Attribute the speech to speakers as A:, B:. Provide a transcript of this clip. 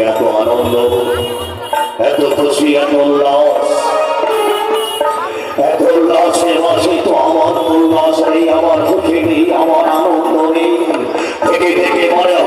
A: এত আনন্দ, এত খুশি, এত উল্লাস, এত উল্লাসের মাঝে তো আমার উল্লাস নেই, আমার সুখে নেই, আমার আনন্দ নেই। থেকে থেকে মনে